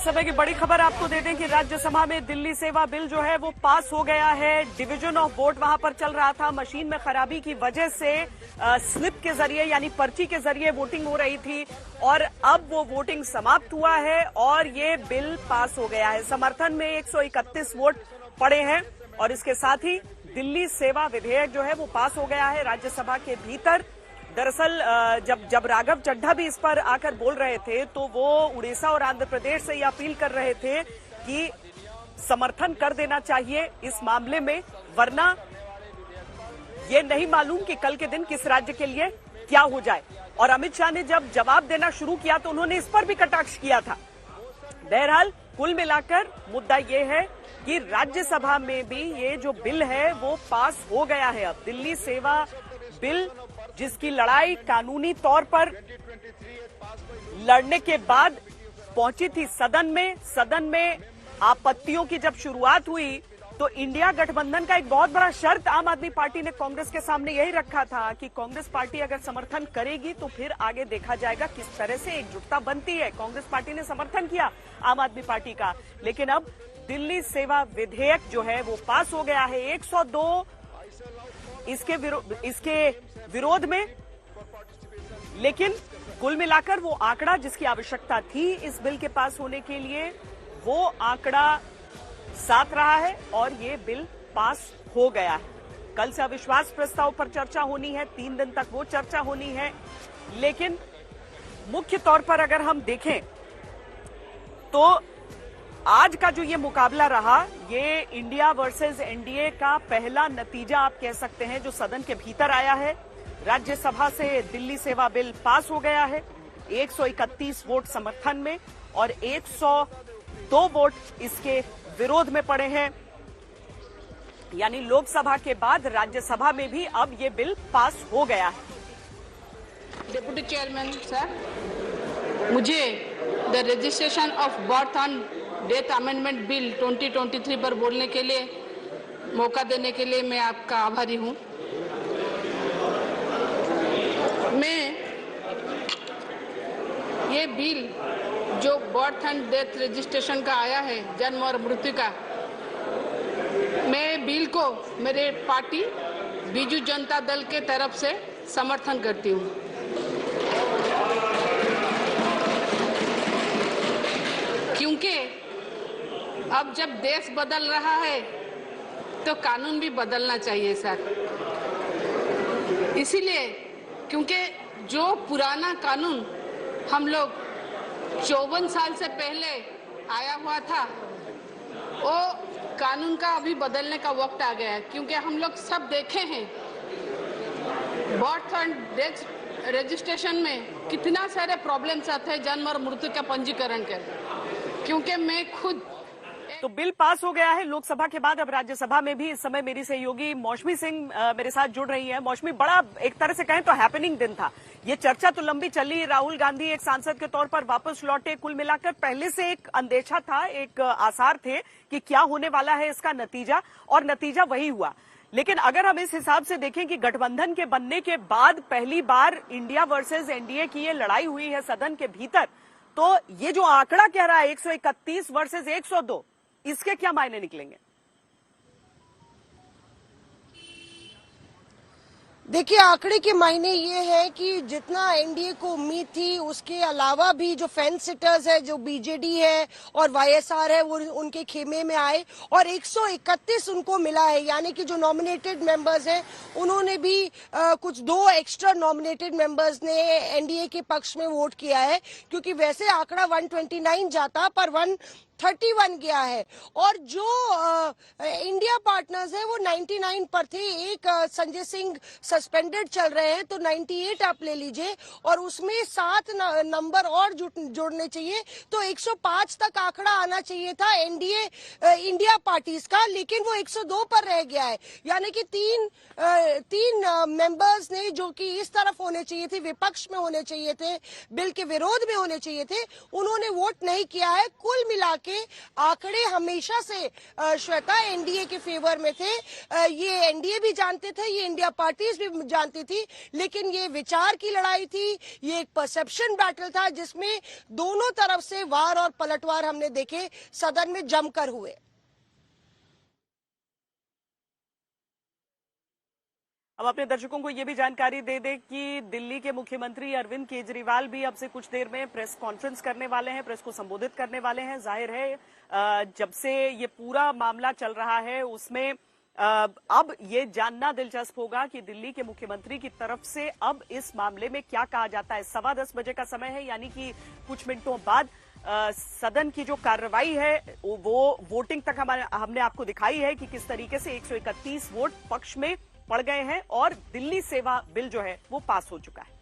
समय की बड़ी खबर आपको दे दें कि राज्यसभा में दिल्ली सेवा बिल जो है वो पास हो गया है। डिवीजन ऑफ वोट वहां पर चल रहा था। मशीन में खराबी की वजह से स्लिप के जरिए यानी पर्ची के जरिए वोटिंग हो रही थी और अब वो वोटिंग समाप्त हुआ है और ये बिल पास हो गया है। समर्थन में 131 वोट पड़े हैं और इसके साथ ही दिल्ली सेवा विधेयक जो है वो पास हो गया है राज्यसभा के भीतर। दरअसल जब राघव चड्ढा भी इस पर आकर बोल रहे थे तो वो उड़ीसा और आंध्र प्रदेश से ये अपील कर रहे थे कि समर्थन कर देना चाहिए इस मामले में, वरना ये नहीं मालूम कि कल के दिन किस राज्य के लिए क्या हो जाए। और अमित शाह ने जब जवाब देना शुरू किया तो उन्होंने इस पर भी कटाक्ष किया था। बहरहाल कुल मिलाकर मुद्दा ये है कि राज्यसभा में भी ये जो बिल है वो पास हो गया है। अब दिल्ली सेवा बिल जिसकी लड़ाई कानूनी तौर पर लड़ने के बाद पहुंची थी सदन में आपत्तियों की जब शुरुआत हुई तो इंडिया गठबंधन का एक बहुत बड़ा शर्त आम आदमी पार्टी ने कांग्रेस के सामने यही रखा था कि कांग्रेस पार्टी अगर समर्थन करेगी तो फिर आगे देखा जाएगा किस तरह से एकजुटता बनती है। कांग्रेस पार्टी ने समर्थन किया आम आदमी पार्टी का, लेकिन अब दिल्ली सेवा विधेयक जो है वो पास हो गया है 102 इसके विरोध में। लेकिन कुल मिलाकर वो आंकड़ा जिसकी आवश्यकता थी इस बिल के पास होने के लिए, वो आंकड़ा 7 रहा है और ये बिल पास हो गया है। कल से अविश्वास प्रस्ताव पर चर्चा होनी है, 3 दिन तक वो चर्चा होनी है। लेकिन मुख्य तौर पर अगर हम देखें तो आज का जो ये मुकाबला रहा, ये इंडिया वर्सेस एनडीए का पहला नतीजा आप कह सकते हैं जो सदन के भीतर आया है। राज्यसभा से दिल्ली सेवा बिल पास हो गया है 131 वोट समर्थन में और 102 वोट इसके विरोध में पड़े हैं। यानी लोकसभा के बाद राज्यसभा में भी अब ये बिल पास हो गया है। डिप्टी चेयरमैन सर, मुझे the registration of birth on death amendment bill 2023 पर बोलने के लिए मौका देने के लिए मैं आपका आभारी हूं। मैं ये बिल जो बर्थ एंड डेथ रजिस्ट्रेशन का आया है, जन्म और मृत्यु का, मैं बिल को मेरे पार्टी बीजू जनता दल के तरफ से समर्थन करती हूँ। क्योंकि अब जब देश बदल रहा है तो कानून भी बदलना चाहिए सर। इसीलिए क्योंकि जो पुराना कानून हम लोग 54 साल से पहले आया हुआ था, वो कानून का अभी बदलने का वक्त आ गया है। क्योंकि हम लोग सब देखे हैं बर्थ एंड डेथ रजिस्ट्रेशन में कितना सारे प्रॉब्लम्स आते हैं जन्म और मृत्यु का पंजीकरण के। क्योंकि मैं खुद तो बिल पास हो गया है लोकसभा के बाद। अब राज्यसभा में भी इस समय मेरी सहयोगी मौसमी सिंह मेरे साथ जुड़ रही हैं। मौसमी, बड़ा एक तरह से कहें तो हैपनिंग दिन था। ये चर्चा तो लंबी चली, राहुल गांधी एक सांसद के तौर पर वापस लौटे। कुल मिलाकर पहले से एक अंदेशा था, एक आसार थे कि क्या होने वाला है इसका नतीजा, और नतीजा वही हुआ। लेकिन अगर हम इस हिसाब से देखें कि गठबंधन के बनने के बाद पहली बार इंडिया वर्सेज एनडीए की ये लड़ाई हुई है सदन के भीतर, तो ये जो आंकड़ा कह रहा है 131 वर्सेज 102, इसके क्या मायने निकलेंगे? देखिए, आंकड़े के मायने ये है कि जितना एनडीए को उम्मीद थी उसके अलावा भी जो फेंस सिटर्स है, जो बीजेडी है और वाईएसआर है, वो उनके खेमे में आए और 131 उनको मिला है। यानी कि जो नॉमिनेटेड मेंबर्स हैं उन्होंने भी कुछ 2 एक्स्ट्रा नॉमिनेटेड मेंबर्स ने एनडीए के पक्ष में वोट किया है, क्योंकि वैसे आंकड़ा 129 जाता पर 131 गया है। और जो इंडिया पार्टनर्स है वो 99 पर थे। एक संजय सिंह सस्पेंडेड चल रहे हैं तो 98 आप ले लीजिए और उसमें 7 नंबर और जोड़ने चाहिए तो 105 तक आंकड़ा आना चाहिए था एनडीए इंडिया पार्टीज का, लेकिन वो 102 पर रह गया है। यानी कि तीन मेंबर्स ने जो कि इस तरफ होने चाहिए थे, विपक्ष में होने चाहिए थे, बिल के विरोध में होने चाहिए थे, उन्होंने वोट नहीं किया है। कुल मिला के के आंकड़े हमेशा से श्वेता एनडीए के फेवर में थे। ये एनडीए भी जानते थे, ये इंडिया पार्टीज भी जानती थी, लेकिन ये विचार की लड़ाई थी, ये एक परसेप्शन बैटल था जिसमें दोनों तरफ से वार और पलटवार हमने देखे सदन में जमकर हुए। अब अपने दर्शकों को ये भी जानकारी दे दें कि दिल्ली के मुख्यमंत्री अरविंद केजरीवाल भी अब से कुछ देर में प्रेस कॉन्फ्रेंस करने वाले हैं, प्रेस को संबोधित करने वाले हैं। जाहिर है जब से ये पूरा मामला चल रहा है उसमें अब ये जानना दिलचस्प होगा कि दिल्ली के मुख्यमंत्री की तरफ से अब इस मामले में क्या कहा जाता है। 10:15 बजे का समय है, यानी कि कुछ मिनटों बाद सदन की जो कार्रवाई है वो वोटिंग तक हमने आपको दिखाई है कि किस तरीके से 131 वोट पक्ष में पड़ गए हैं और दिल्ली सेवा बिल जो है वो पास हो चुका है।